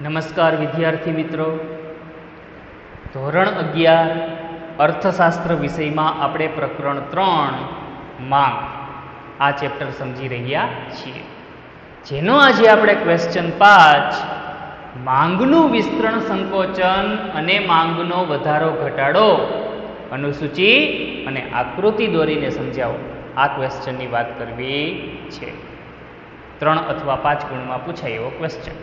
નમસ્કાર વિદ્યાર્થી મિત્રો, ધોરણ 11 અર્થશાસ્ત્ર વિષયમાં આપણે પ્રકરણ 3 માંગ આ ચેપ્ટર સમજી રહ્યા છીએ, જેનો આજે આપણે ક્વેશ્ચન 5 માંગનું વિસ્તરણ સંકોચન અને માંગનો વધારો ઘટાડો અનુસૂચિ અને આકૃતિ દોરીને સમજાવો આ ક્વેશ્ચનની વાત કરવી છે. 3 અથવા 5 ગુણમાં પૂછાય એવો ક્વેશ્ચન.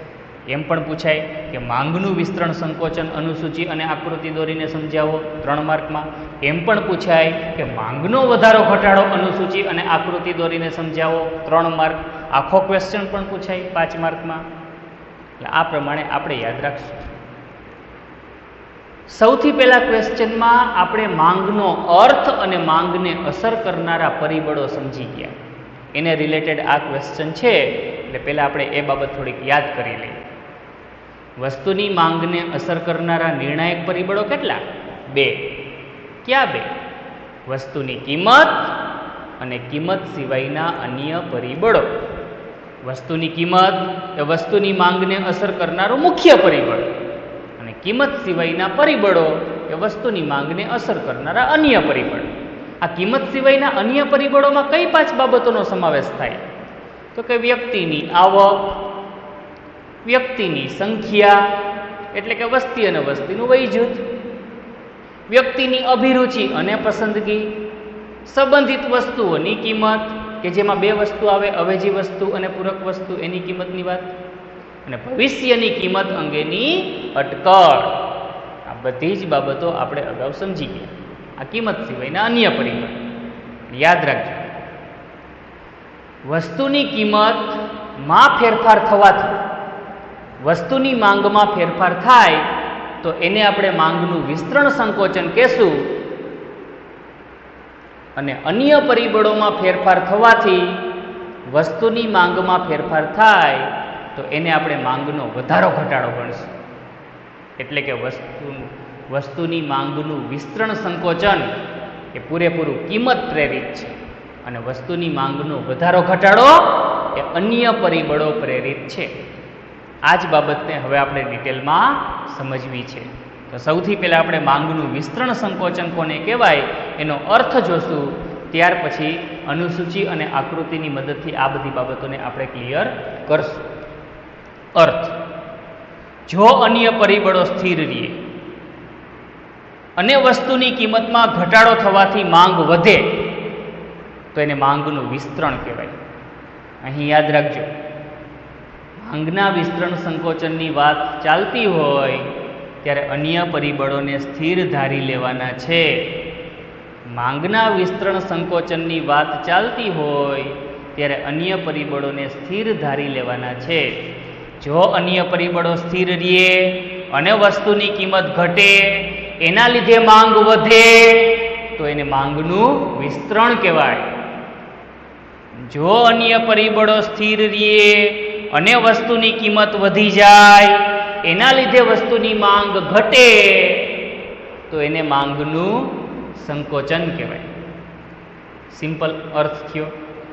એમ પણ પૂછાય કે માંગનું વિસ્તરણ સંકોચન અનુસૂચિ અને આકૃતિ દોરીને સમજાવો 3 માર્કમાં. એમ પણ પૂછાય કે માંગનો વધારો ઘટાડો અનુસૂચિ અને આકૃતિ દોરીને સમજાવો 3 માર્ક. આખો ક્વેશ્ચન પણ પૂછાય 5 માર્કમાં. એટલે આ પ્રમાણે આપણે યાદ રાખશું. સૌથી પહેલા ક્વેશ્ચનમાં આપણે માંગનો અર્થ અને માંગને અસર કરનારા પરિબળો સમજી ગયા. એને રિલેટેડ આ ક્વેશ્ચન છે, એટલે પહેલાં આપણે એ બાબત થોડીક યાદ કરી લઈએ. વસ્તુની માંગને અસર કરનારા નિર્ણાયક પરિબળો કેટલા? 2. ક્યાં 2? વસ્તુની કિંમત અને કિંમત સિવાયના અન્ય પરિબળો. વસ્તુની કિંમત એ વસ્તુની માંગને અસર કરનારું મુખ્ય પરિબળ, અને કિંમત સિવાયના પરિબળો એ વસ્તુની માંગને અસર કરનારા અન્ય પરિબળ. આ કિંમત સિવાયના અન્ય પરિબળોમાં કઈ 5 બાબતોનો સમાવેશ થાય? તો કે વ્યક્તિની આવક, વ્યક્તિની સંખ્યા એટલે કે વસ્તી અને વસ્તીનું વય જૂથ, વ્યક્તિની અભિરુચિ અને પસંદગી, સંબંધિત વસ્તુઓની કિંમત કે જેમાં 2 વસ્તુ આવે, અવેજી વસ્તુ અને પૂરક વસ્તુ, એની કિંમતની વાત, અને ભવિષ્યની કિંમત અંગેની અટકળ. આ બધી જ બાબતો આપણે અગાઉ સમજી ગયા. આ કિંમત સિવાયના અન્ય પરિબળ. યાદ રાખજો, વસ્તુની કિંમતમાં ફેરફાર થવાથી વસ્તુની માંગમાં ફેરફાર થાય તો એને આપણે માંગનું વિસ્તરણ સંકોચન કહેશું, અને અન્ય પરિબળોમાં ફેરફાર થવાથી વસ્તુની માંગમાં ફેરફાર થાય તો એને આપણે માંગનો વધારો ઘટાડો ગણશું. એટલે કે વસ્તુની માંગનું વિસ્તરણ સંકોચન એ પૂરેપૂરું કિંમત પ્રેરિત છે, અને વસ્તુની માંગનો વધારો ઘટાડો એ અન્ય પરિબળો પ્રેરિત છે. આ જ બાબતને હવે આપણે ડિટેલમાં સમજવી છે. તો સૌથી પહેલાં આપણે માંગનું વિસ્તરણ સંકોચન કોને કહેવાય એનો અર્થ જોશું, ત્યાર પછી અનુસૂચિ અને આકૃતિની મદદથી આ બધી બાબતોને આપણે ક્લિયર કરશું. અર્થ: જો અન્ય પરિબળો સ્થિર રહે અને વસ્તુની કિંમતમાં ઘટાડો થવાથી માંગ વધે તો એને માંગનું વિસ્તરણ કહેવાય. અહીં યાદ રાખજો, માંગના વિસ્તરણ સંકોચનની વાત ચાલતી હોય ત્યારે અન્ય પરિબળોને સ્થિર ધારી લેવાના છે. માંગના વિસ્તરણ સંકોચનની વાત ચાલતી હોય ત્યારે અન્ય પરિબળોને સ્થિર ધારી લેવાના છે. જો અન્ય પરિબળો સ્થિર રહે અને વસ્તુની કિંમત ઘટે, એના લીધે માંગ વધે તો એને માંગનું વિસ્તરણ કહેવાય. જો અન્ય પરિબળો સ્થિર રહે અને વસ્તુની કિંમત વધી જાય, એના લીધે વસ્તુની માંગ ઘટે તો એને માંગનું સંકોચન કહેવાય. સિમ્પલ અર્થ થયો.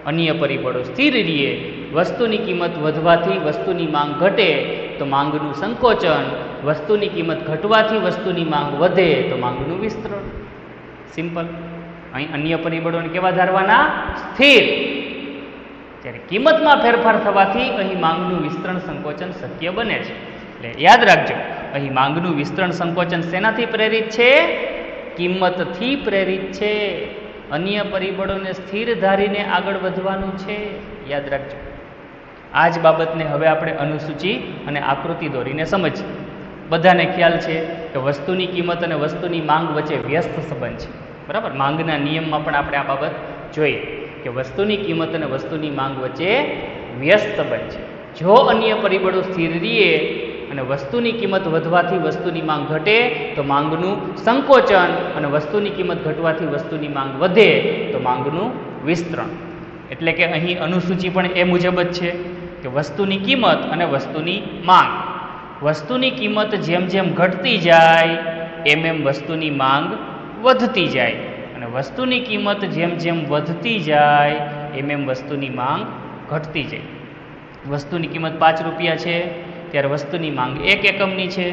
અન્ય પરિબળો સ્થિર રહે, વસ્તુની કિંમત વધવાથી વસ્તુની માંગ ઘટે તો માંગનું સંકોચન, વસ્તુની કિંમત ઘટવાથી વસ્તુની માંગ વધે તો માંગનું વિસ્તરણ. સિમ્પલ. અહીં અન્ય પરિબળોને કેવા ધારવાના? સ્થિર. જ્યારે કિંમતમાં ફેરફાર થવાથી અહીં માંગનું વિસ્તરણ સંકોચન શક્ય બને છે. એટલે યાદ રાખજો, અહીં માંગનું વિસ્તરણ સંકોચન શેનાથી પ્રેરિત છે? કિંમતથી પ્રેરિત છે. અન્ય પરિબળોને સ્થિર ધારીને આગળ વધવાનું છે. યાદ રાખજો. આ જ બાબતને હવે આપણે અનુસૂચિ અને આકૃતિ દોરીને સમજીએ. બધાને ખ્યાલ છે કે વસ્તુની કિંમત અને વસ્તુની માંગ વચ્ચે વ્યસ્ત સંબંધ છે, બરાબર? માંગના નિયમમાં પણ આપણે આ બાબત જોઈએ કે વસ્તુની કિંમત અને વસ્તુની માંગ વચ્ચે વ્યસ્ત સંબંધ છે. જો અન્ય પરિબળો સ્થિર રહે અને વસ્તુની કિંમત વધવાથી વસ્તુની માંગ ઘટે તો માંગનું સંકોચન, અને વસ્તુની કિંમત ઘટવાથી વસ્તુની માંગ વધે તો માંગનું વિસ્તરણ. એટલે કે અહીં અનુસૂચિ પણ એ મુજબ જ છે કે વસ્તુની કિંમત અને વસ્તુની માંગ. વસ્તુની કિંમત જેમ જેમ ઘટતી જાય એમ એમ વસ્તુની માંગ વધતી જાય, અને વસ્તુની કિંમત જેમ જેમ વધતી જાય એમ એમ વસ્તુની માંગ ઘટતી જાય. વસ્તુની કિંમત 5 રૂપિયા છે, ત્યારે વસ્તુની માંગ 1 એકમની છે.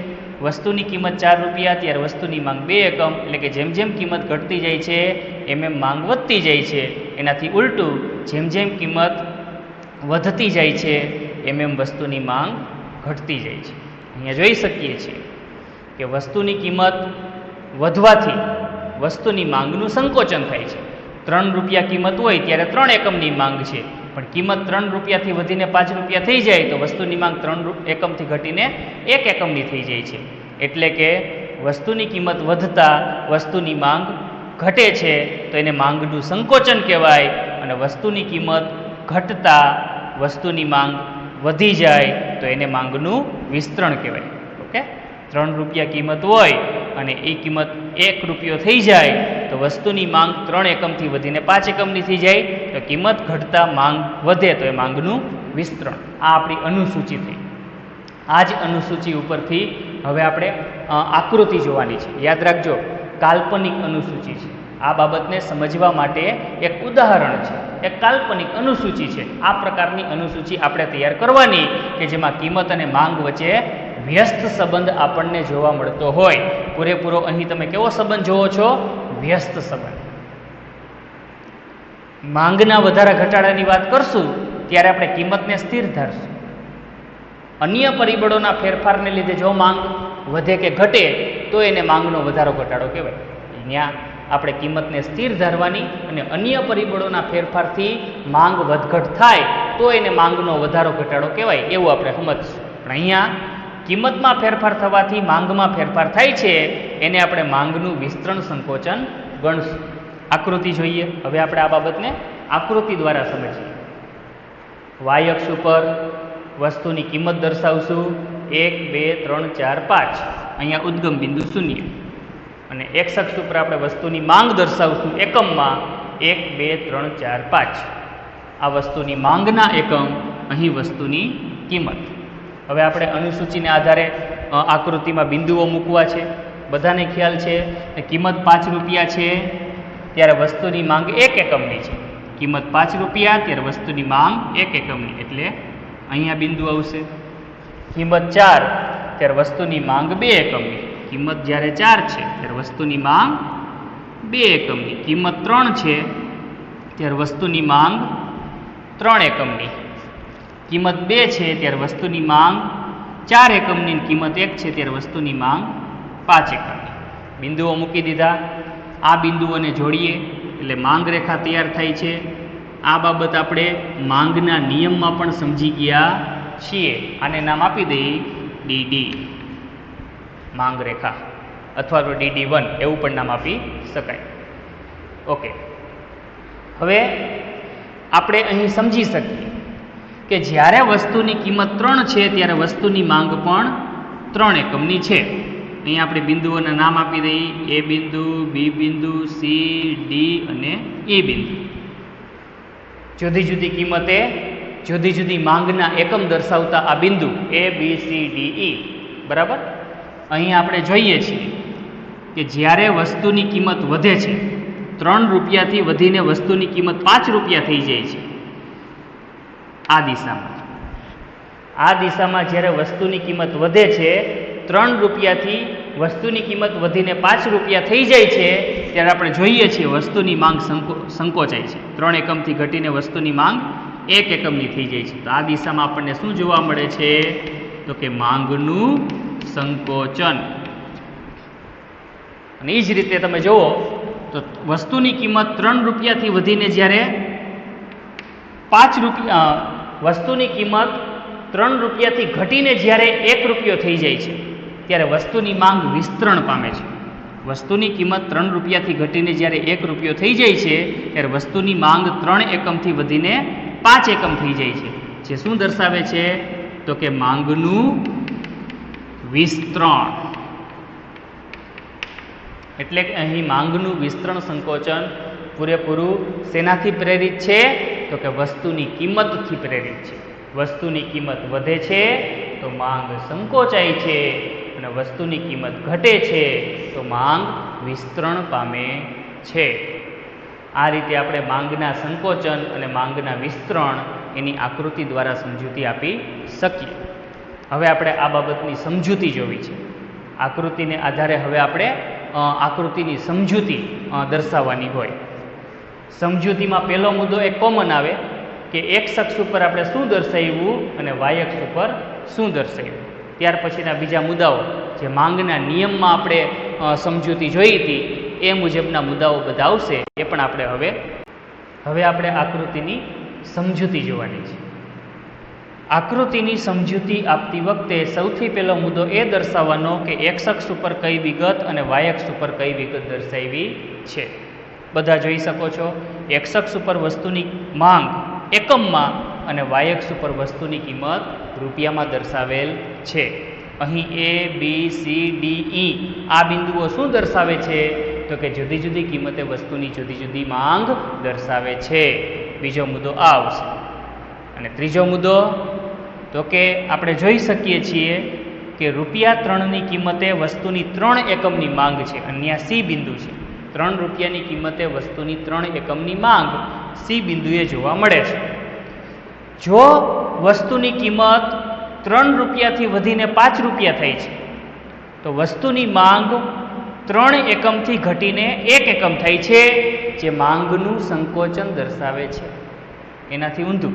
વસ્તુની કિંમત 4 રૂપિયા ત્યારે વસ્તુની માંગ 2 એકમ. એટલે કે જેમ જેમ કિંમત ઘટતી જાય છે એમ એમ માંગ વધતી જાય છે. એનાથી ઉલટું જેમ જેમ કિંમત વધતી જાય છે એમ એમ વસ્તુની માંગ ઘટતી જાય છે. અહીંયા જોઈ શકીએ છીએ કે વસ્તુની કિંમત વધવાથી વસ્તુની માંગનું સંકોચન થાય છે. 3 રૂપિયા કિંમત હોય ત્યારે 3 એકમની માંગ છે, પણ કિંમત 3 રૂપિયાથી વધીને 5 રૂપિયા થઈ જાય તો વસ્તુની માંગ 3 એકમથી ઘટીને 1 એકમની થઈ જાય છે. એટલે કે વસ્તુની કિંમત વધતા વસ્તુની માંગ ઘટે છે તો એને માંગનું સંકોચન કહેવાય, અને વસ્તુની કિંમત ઘટતા વસ્તુની માંગ વધી જાય તો એને માંગનું વિસ્તરણ કહેવાય. ઓકે, 3 રૂપિયા કિંમત હોય અને એ કિંમત 1 રૂપિયો થઈ જાય તો વસ્તુની માંગ 3 એકમથી વધીને 5 એકમની થઈ જાય તો કિંમત ઘટતા માંગ વધે તો એ માંગનું વિસ્તરણ. આ આપણી અનુસૂચિ થઈ. આ જ અનુસૂચિ ઉપરથી હવે આપણે આકૃતિ જોવાની છે. યાદ રાખજો, કાલ્પનિક અનુસૂચિ છે. આ બાબતને સમજવા માટે એક ઉદાહરણ છે, એક કાલ્પનિક અનુસૂચિ છે. આ પ્રકારની અનુસૂચિ આપણે તૈયાર કરવાની કે જેમાં કિંમત અને માંગ વચ્ચે વ્યસ્ત સંબંધ આપણને જોવા મળતો હોય. પૂરેપૂરો અહીં તમે કેવો સંબંધ જોવો છો? વ્યસ્ત સંબંધ. માંગના વધારા ઘટાડાની વાત કરશું ત્યારે આપણે કિંમતને સ્થિર ધારશું. અન્ય પરિબળોના ફેરફારને લીધે જો માંગ વધે કે ઘટે તો એને માંગનો વધારો ઘટાડો કહેવાય. અહીંયા આપણે કિંમતને સ્થિર ધારવાની અને અન્ય પરિબળોના ફેરફારથી માંગ વધઘટ થાય તો એને માંગનો વધારો ઘટાડો કહેવાય, એવું આપણે સમજશું. પણ અહીંયા કિંમતમાં ફેરફાર થવાથી માંગમાં ફેરફાર થાય છે એને આપણે માંગનું વિસ્તરણ સંકોચન ગણશું. આકૃતિ જોઈએ. હવે આપણે આ બાબતને આકૃતિ દ્વારા સમજીએ. વાય અક્ષ ઉપર વસ્તુની કિંમત દર્શાવશું 1, 2, 3, 4, 5. અહીંયા ઉદ્ગમ બિંદુ 0. અને એક્સ અક્ષ ઉપર આપણે વસ્તુની માંગ દર્શાવશું એકમમાં 1, 2, 3, 4, 5. આ વસ્તુની માંગના એકમ, અહીં વસ્તુની કિંમત. હવે આપણે અનુસૂચિને આધારે આકૃતિમાં બિંદુઓ મૂકવા છે. બધાને ખ્યાલ છે કે કિંમત 5 રૂપિયા છે ત્યારે વસ્તુની માંગ 1 એકમની છે. કિંમત 5 રૂપિયા ત્યારે વસ્તુની માંગ 1 એકમની, એટલે અહીંયા બિંદુ આવશે. કિંમત 4 ત્યારે વસ્તુની માંગ 2 એકમની. કિંમત જ્યારે 4 છે ત્યારે વસ્તુની માંગ 2 એકમની. કિંમત 3 છે ત્યારે વસ્તુની માંગ 3 એકમની. કિંમત 2 છે ત્યારે વસ્તુની માંગ 4 એકમની. કિંમત 1 છે ત્યારે વસ્તુની માંગ 5 એકમની. બિંદુઓ મૂકી દીધા. આ બિંદુઓને જોડીએ એટલે માંગ રેખા તૈયાર થાય છે. આ બાબત આપણે માંગના નિયમમાં પણ સમજી ગયા છીએ. આને નામ આપી દઈએ ડીડી, માંગ રેખા, અથવા તો DD1 એવું પણ નામ આપી શકાય. ઓકે, હવે આપણે અહીં સમજી શકીએ કે જ્યારે વસ્તુની કિંમત 3 છે ત્યારે વસ્તુની માંગ પણ 3 એકમની છે. અહીંયા આપણે બિંદુઓના નામ આપી દઈએ: A બિંદુ, B બિંદુ, C, D અને E બિંદુ. જુદી જુદી કિંમતે જુદી જુદી માંગના એકમ દર્શાવતા આ બિંદુ A, B, C, D, E. બરાબર. અહીં આપણે જોઈએ છીએ કે જ્યારે વસ્તુની કિંમત વધે છે, 3 રૂપિયાથી વધીને વસ્તુની કિંમત 5 રૂપિયા થઈ જાય છે. આ દિશામાં જ્યારે વસ્તુની કિંમત વધે છે, 3 રૂપિયાથી વસ્તુની કિંમત વધીને 5 રૂપિયા થઈ જાય છે, ત્યારે આપણે જોઈએ છીએ વસ્તુની માંગ સંકોચાય છે. 3 એકમથી ઘટીને વસ્તુની માંગ 1 એકમની થઈ જાય છે. તો આ દિશામાં આપણને શું જોવા મળે છે? તો કે માંગનું સંકોચન. અને એ જ રીતે તમે જુઓ તો વસ્તુની કિંમત 3 રૂપિયાથી વધીને જ્યારે 5 રૂપિયા, વસ્તુની કિંમત 3 રૂપિયાથી ઘટીને જ્યારે 1 રૂપિયો થઈ જાય છે ત્યારે વસ્તુની માંગ વિસ્તરણ પામે છે. વસ્તુની કિંમત 3 રૂપિયાથી ઘટીને જ્યારે 1 રૂપિયો થઈ જાય છે ત્યારે વસ્તુની માંગ 3 એકમથી વધીને 5 એકમ થઈ જાય છે. જે શું દર્શાવે છે? તો કે માંગનું વિસ્તરણ. એટલે કે અહીં માંગનું વિસ્તરણ સંકોચન પૂરેપૂરું શેનાથી પ્રેરિત છે? તો કે વસ્તુની કિંમતથી પ્રેરિત છે. વસ્તુની કિંમત વધે છે તો માંગ સંકોચાય છે, અને વસ્તુની કિંમત ઘટે છે તો માંગ વિસ્તરણ પામે છે. આ રીતે આપણે માંગના સંકોચન અને માંગના વિસ્તરણ એની આકૃતિ દ્વારા સમજૂતી આપી શકીએ. હવે આપણે આ બાબતની સમજૂતી જોવી છે. આકૃતિને આધારે હવે આપણે આકૃતિની સમજૂતી દર્શાવવાની હોય. સમજૂતીમાં પહેલો મુદ્દો એક કોમન આવે કે એક્સ અક્ષ ઉપર આપણે શું દર્શાવ્યું અને વાય અક્ષ ઉપર શું દર્શાવ્યું. ત્યાર પછીના બીજા મુદ્દાઓ જે માંગના નિયમમાં આપણે સમજૂતી જોઈ હતી એ મુજબના મુદ્દાઓ બધા આવશે. એ પણ આપણે હવે આપણે આકૃતિની સમજૂતી જોવાની છે. આકૃતિની સમજૂતી આપતી વખતે સૌથી પહેલો મુદ્દો એ દર્શાવવાનો કે એક્સ અક્ષ ઉપર કઈ વિગત અને વાય અક્ષ ઉપર કઈ વિગત દર્શાવી છે. બધા જોઈ શકો છો. એક્સ અક્ષ ઉપર વસ્તુની માંગ એકમમાં અને વાય અક્ષ ઉપર વસ્તુની કિંમત રૂપિયામાં દર્શાવેલ છે. અહીં એ બી સી ડી ઈ આ બિંદુઓ શું દર્શાવે છે તો કે જુદી જુદી કિંમતે વસ્તુની જુદી જુદી માંગ દર્શાવે છે. બીજો મુદ્દો આ આવશે. અને ત્રીજો મુદ્દો તો કે આપણે જોઈ શકીએ છીએ કે ₹3ની કિંમતે વસ્તુની 3 એકમની માંગ છે. અહીંયા સી બિંદુ છે. 3 રૂપિયાની કિંમતે વસ્તુની 3 એકમની માંગ સી બિંદુએ જોવા મળે છે. જો વસ્તુની કિંમત 3 રૂપિયાથી વધીને 5 રૂપિયા થઈ છે તો વસ્તુની માંગ 3 એકમથી ઘટીને 1 એકમ થઈ છે, જે માંગનું સંકોચન દર્શાવે છે. એનાથી ઊંધું,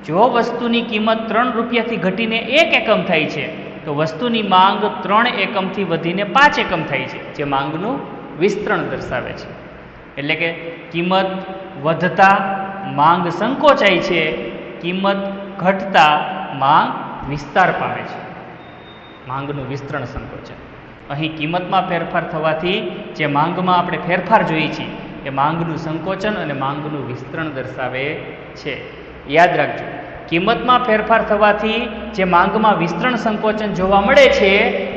જો વસ્તુની કિંમત 3 રૂપિયાથી ઘટીને 1 એકમ થાય છે તો વસ્તુની માંગ 3 એકમથી વધીને 5 એકમ થાય છે, જે માંગનું વિસ્તરણ દર્શાવે છે. એટલે કે કિંમત વધતા માંગ સંકોચાય છે, કિંમત ઘટતા માંગ વિસ્તાર પામે છે. માંગનું વિસ્તરણ સંકોચન. અહીં કિંમતમાં ફેરફાર થવાથી જે માંગમાં આપણે ફેરફાર જોઈએ છીએ એ માંગનું સંકોચન અને માંગનું વિસ્તરણ દર્શાવે છે. યાદ રાખજો, કિંમતમાં ફેરફાર થવાથી જે માંગમાં વિસ્તરણ સંકોચન જોવા મળે છે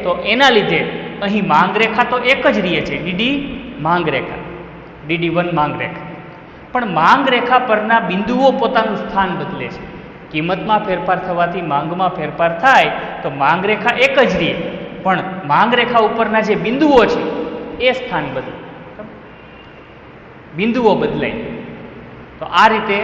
તો એના લીધે અહીં માંગ રેખા તો એક જ રહે છે, ડીડી માંગ રેખા, DD1 માંગ રેખા. પણ માંગ રેખા પરના બિંદુઓ પોતાનું સ્થાન બદલે છે. કિંમતમાં ફેરફાર થવાથી માંગમાં ફેરફાર થાય તો માંગ રેખા એક જ રહે, પણ માંગ રેખા ઉપરના જે બિંદુઓ છે એ સ્થાન બદલે, બિંદુઓ બદલાય. તો આ રીતે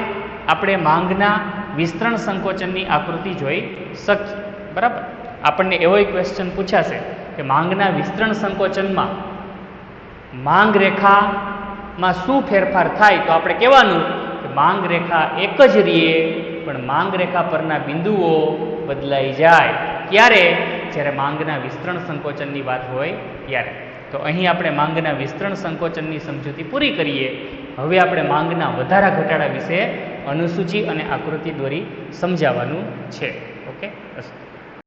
આપણે માંગના વિસ્તરણ સંકોચનની આકૃતિ જોઈ શકીએ. બરાબર. આપણને એવો એક ક્વેશ્ચન પૂછાશે કે માંગના વિસ્તરણ સંકોચનમાં માંગ રેખામાં શું ફેરફાર થાય, તો આપણે કહેવાનું કે માંગ રેખા એક જ રહે પણ માંગ રેખા પરના બિંદુઓ બદલાઈ જાય. ક્યારે? જ્યારે માંગના વિસ્તરણ સંકોચનની વાત હોય ત્યારે. તો અહીં આપણે માંગના વિસ્તરણ સંકોચનની સમજૂતી પૂરી કરીએ. હવે આપણે માંગના વધારા ઘટાડા વિશે અનુસૂચિ અને આકૃતિ દોરી સમજાવવાનું છે. ઓકે.